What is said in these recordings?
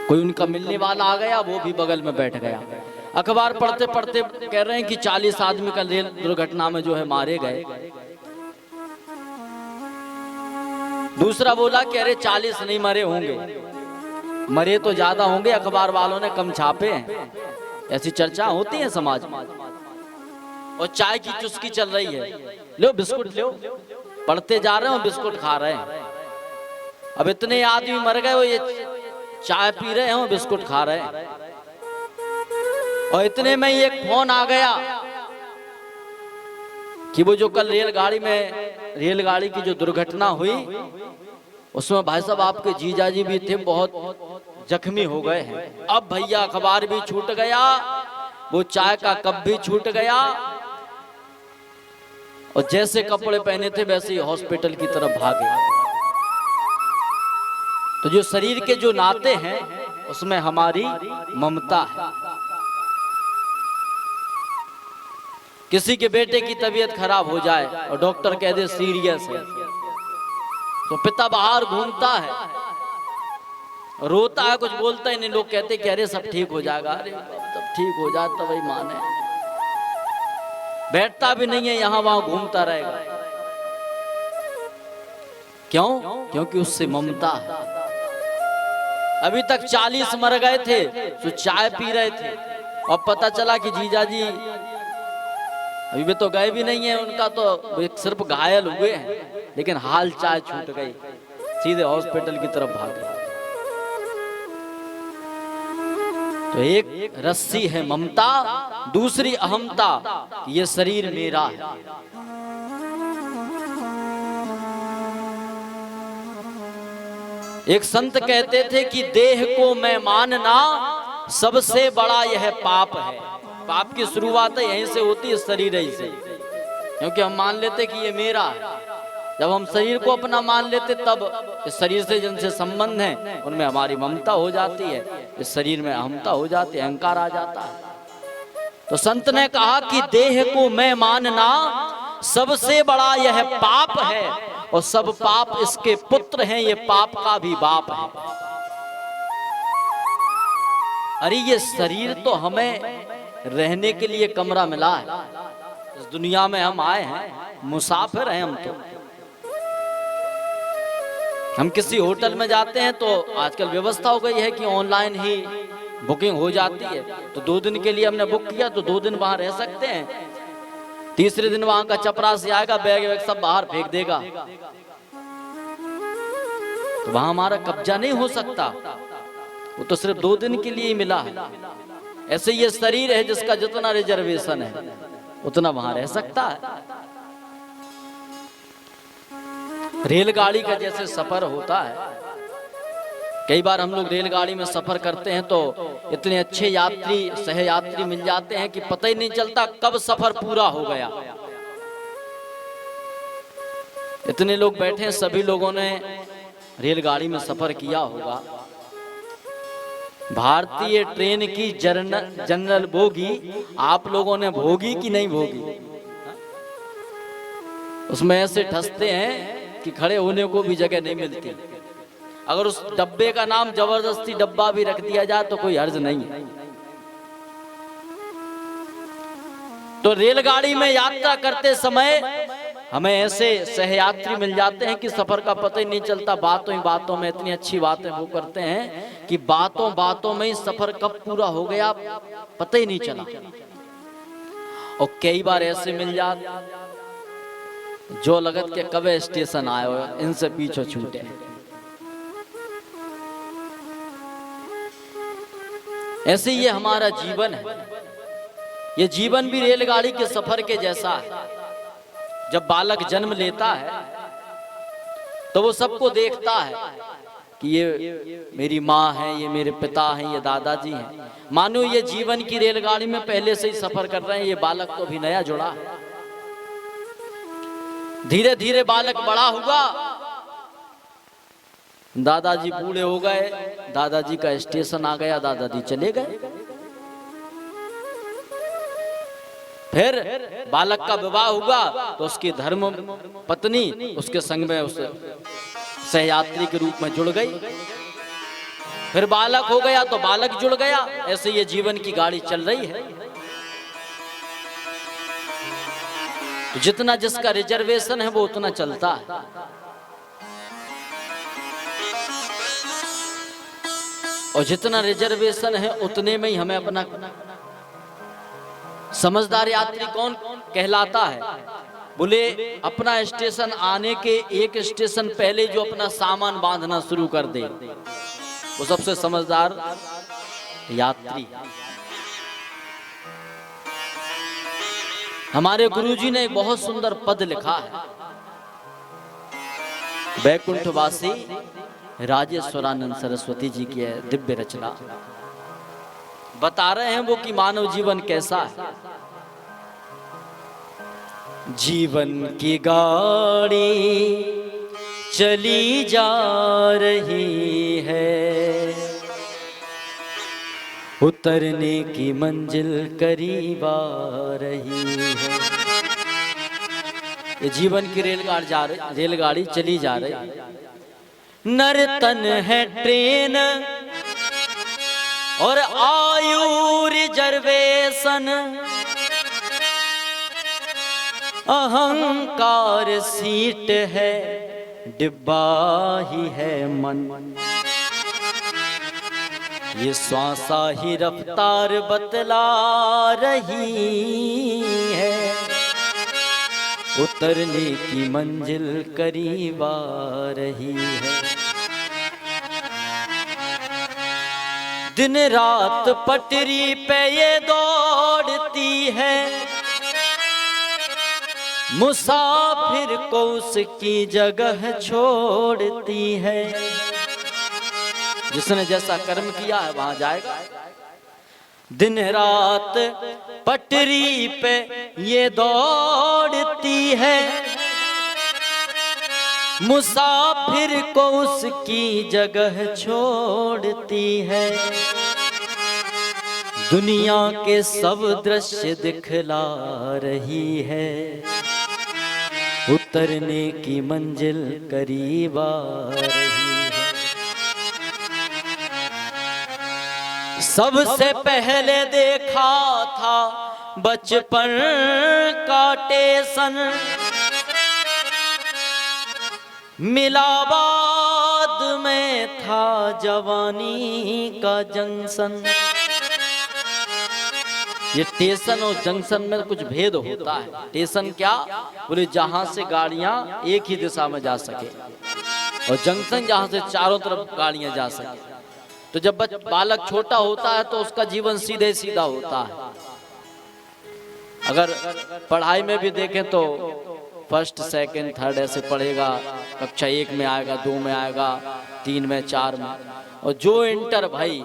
कोई उनका मिलने वाला आ गया, वो भी बगल में बैठ गया। अखबार पढ़ते पढ़ते कह रहे हैं कि 40 आदमी का रेल दुर्घटना में जो है मारे गए। दूसरा बोला कि अरे 40 नहीं मरे होंगे, मरे तो ज्यादा होंगे, अखबार वालों ने कम छापे हैं। ऐसी चर्चा होती है समाज में। और चाय की चुस्की चल रही है, लो बिस्कुट लो, पढ़ते जा रहे हो बिस्कुट खा रहे हैं। अब इतने आदमी मर गए, वो ये चाय पी रहे हो बिस्कुट खा रहे हैं। और इतने में एक फोन आ गया कि वो जो कल रेलगाड़ी की जो दुर्घटना हुई, उसमें भाई साहब आपके जीजाजी भी थे, बहुत जख्मी हो गए हैं। अब भैया अखबार भी छूट गया, वो चाय का कप भी छूट गया, और जैसे कपड़े पहने थे वैसे ही हॉस्पिटल की तरफ भागे। तो जो शरीर के जो नाते हैं उसमें हमारी ममता है। किसी के बेटे की तबीयत खराब हो जाए और डॉक्टर कह दे सीरियस है, तो पिता बाहर घूमता है, रोता है, कुछ बोलता ही नहीं। लोग कहते कि अरे सब ठीक हो जाएगा, अरे सब ठीक हो जाए तो वही माने। बैठता भी नहीं है, यहां वहां घूमता रहेगा। क्यों? क्योंकि उससे ममता है। अभी तक 40 मर गए थे तो चाय पी रहे थे, और पता चला कि जीजाजी अभी भी तो गए भी नहीं है, उनका तो सिर्फ घायल हुए हैं, लेकिन हाल चाय छूट गई, सीधे हॉस्पिटल की तरफ भागे। तो एक रस्सी है ममता, दूसरी अहमता, ये शरीर मेरा है। एक संत कहते थे कि देह को मैं मानना सबसे बड़ा यह पाप है। पाप की शुरुआत यहीं से होती है, शरीर ही से, क्योंकि हम मान लेते कि ये मेरा है। जब हम शरीर को अपना मान लेते, तब इस शरीर से जिनसे संबंध है उनमें हमारी ममता हो जाती है, इस शरीर में अहमता हो जाती है, अहंकार आ जाता है। तो संत ने कहा कि देह को मैं मानना सबसे बड़ा यह पाप है, और सब पाप इसके पुत्र हैं, ये पाप का भी बाप है। अरे ये शरीर तो हमें रहने के लिए कमरा मिला है, इस दुनिया में हम आए हैं, मुसाफिर हैं हम। तो हम किसी होटल में जाते हैं तो आजकल व्यवस्था हो गई है कि ऑनलाइन ही बुकिंग हो जाती है। तो 2 दिन के लिए हमने बुक किया तो 2 दिन वहां रह सकते हैं। तीसरे दिन वहां का चपरासी आएगा, बैग वैग सब बाहर फेंक देगा, तो वहां हमारा कब्जा नहीं हो सकता। वो तो सिर्फ 2 दिन के लिए ही मिला है। ऐसे ये शरीर है जिसका जितना रिजर्वेशन है उतना वहां रह सकता है। रेलगाड़ी का जैसे सफर होता है, कई बार हम लोग रेलगाड़ी में सफर करते हैं तो इतने अच्छे यात्री, सहयात्री मिल जाते हैं कि पता ही नहीं चलता कब सफर पूरा हो गया। इतने लोग बैठे हैं, सभी लोगों ने रेलगाड़ी में सफर किया होगा। भारतीय ट्रेन की जनरल बोगी आप लोगों ने भोगी कि नहीं भोगी? उसमें ऐसे ठसते हैं कि खड़े होने को भी जगह नहीं मिलती। अगर उस डब्बे का नाम जबरदस्ती डब्बा भी रख दिया जाए तो कोई हर्ज नहीं है। तो रेलगाड़ी में यात्रा करते समय हमें ऐसे सहयात्री मिल जाते हैं कि सफर का पता ही नहीं चलता। बातों ही बातों में इतनी अच्छी बातें वो करते हैं कि बातों बातों में ही सफर कब पूरा हो गया पता ही नहीं चला। और कई बार ऐसे मिल जाते जो लगत के कब स्टेशन आए हो, इनसे पीछे छूटे। ऐसे ये हमारा जीवन है। ये जीवन भी रेलगाड़ी के सफर के जैसा है। जब बालक जन्म लेता है तो वो सबको देखता है कि ये मेरी माँ है, ये मेरे पिता हैं, ये दादाजी हैं। मानो ये जीवन की रेलगाड़ी में पहले से ही सफर कर रहे हैं। ये बालक तो अभी नया जुड़ा है। धीरे धीरे बालक बड़ा हुआ, दादाजी बूढ़े हो गए, दादाजी का स्टेशन आ गया, दादाजी चले गए। फिर बालक का विवाह हुआ तो उसकी धर्म पत्नी उसके संग में उस सहयात्री के रूप में जुड़ गई। फिर बालक हो गया तो बालक जुड़ गया। ऐसे ये जीवन की गाड़ी चल रही है। तो जितना जिसका रिजर्वेशन है वो उतना चलता है। और जितना रिजर्वेशन है उतने में ही हमें अपना समझदार यात्री कौन कहलाता है? बोले अपना स्टेशन आने के एक स्टेशन पहले जो अपना सामान बांधना शुरू कर दे वो सबसे समझदार यात्री। हमारे गुरुजी ने एक बहुत सुंदर पद लिखा है। वैकुंठवासी राजेश्वरानंद सरस्वती जी की है दिव्य रचना। बता रहे हैं वो कि मानव जीवन कैसा है। जीवन की गाड़ी चली जा रही है, उतरने की मंजिल करीब आ रही है। ये जीवन की रेलगाड़ी चली जा रही है। नर्तन है ट्रेन और आयु रिजर्वेशन, अहंकार सीट है, डिब्बा ही है मन। ये श्वासा ही रफ्तार बतला रही है, उतरने की मंजिल करीब आ रही है। दिन रात पटरी पे ये दौड़ती है, मुसाफिर को उसकी जगह छोड़ती है। जिसने जैसा कर्म किया है वहां जाएगा। दिन रात पटरी पे ये दौड़ती है, मुसाफिर को उसकी जगह छोड़ती है। दुनिया के सब दृश्य दिखला रही है, उतरने की मंजिल करीब आ रही है। सबसे पहले देखा था बचपन का टेशन, मिला बाद में था जवानी का जंक्शन। ये स्टेशन और जंक्शन में कुछ भेद होता है। स्टेशन क्या? बोले जहां से गाड़ियां एक ही दिशा में जा सके, और जंक्शन जहां से चारों तरफ गाड़ियां जा सके। तो जब बालक छोटा होता है तो उसका जीवन सीधे सीधा होता है। अगर पढ़ाई में भी देखें तो फर्स्ट सेकंड थर्ड ऐसे पढ़ेगा, कक्षा 1 में आएगा, 2 में आएगा, 3 में, 4 में। और जो इंटर भाई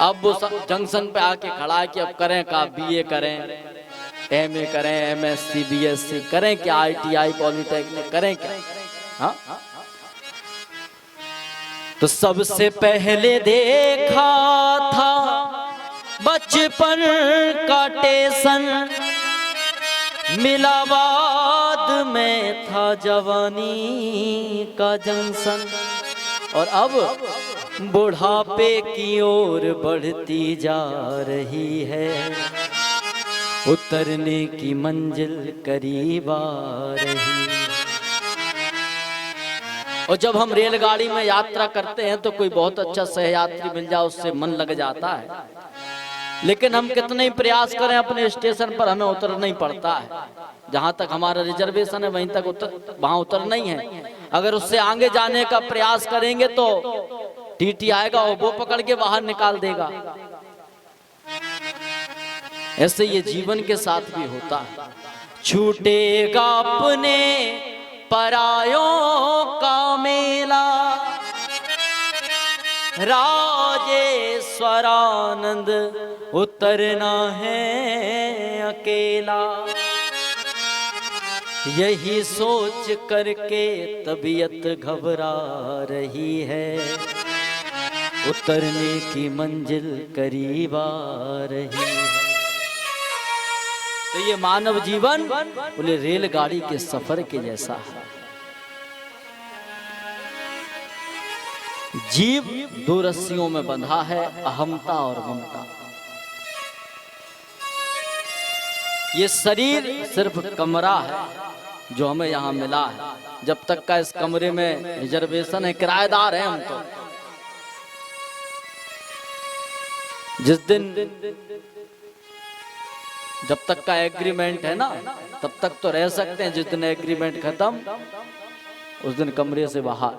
अब वो जंक्शन पे आके खड़ा है कि अब करें का, बीए करें, एमए करें, एमएससी, बीएससी करें क्या, आईटीआई, पॉलिटेक्निक करें क्या? हाँ, तो सबसे पहले देखा था बचपन का टेशन, मिला बाद में था जवानी का जंक्शन। और अब बुढ़ापे की ओर बढ़ती जा रही है, उतरने की मंजिल करीब आ रही है। और जब हम रेलगाड़ी में यात्रा करते हैं तो कोई बहुत अच्छा सहयात्री मिल जाए, उससे मन लग जाता है। लेकिन हम कितने ही प्रयास करें अपने स्टेशन पर, हमें उतरना ही पड़ता है। जहां तक हमारा रिजर्वेशन है वहीं तक वहां उतरना ही है। अगर उससे आगे जाने का प्रयास करेंगे तो टीटी आएगा और वो पकड़ के बाहर निकाल देगा। ऐसे ये जीवन के साथ भी होता है। छूटेगा अपने परायों का मेला, राजेश्वरानंद उतरना है अकेला। यही सोच करके तबीयत घबरा रही है, उतरने की मंजिल करीब आ रही है। तो ये मानव जीवन बोले रेलगाड़ी के सफर के जैसा है। जीव दो रस्सियों में बंधा है, अहमता और ममता। ये शरीर सिर्फ कमरा है जो हमें यहाँ मिला है। जब तक का इस कमरे में रिजर्वेशन है, किराएदार हैं हम तो। जिस दिन जब तक का एग्रीमेंट है ना, तब तक तो रह सकते हैं। जिस दिन एग्रीमेंट खत्म, उस दिन कमरे से बाहर।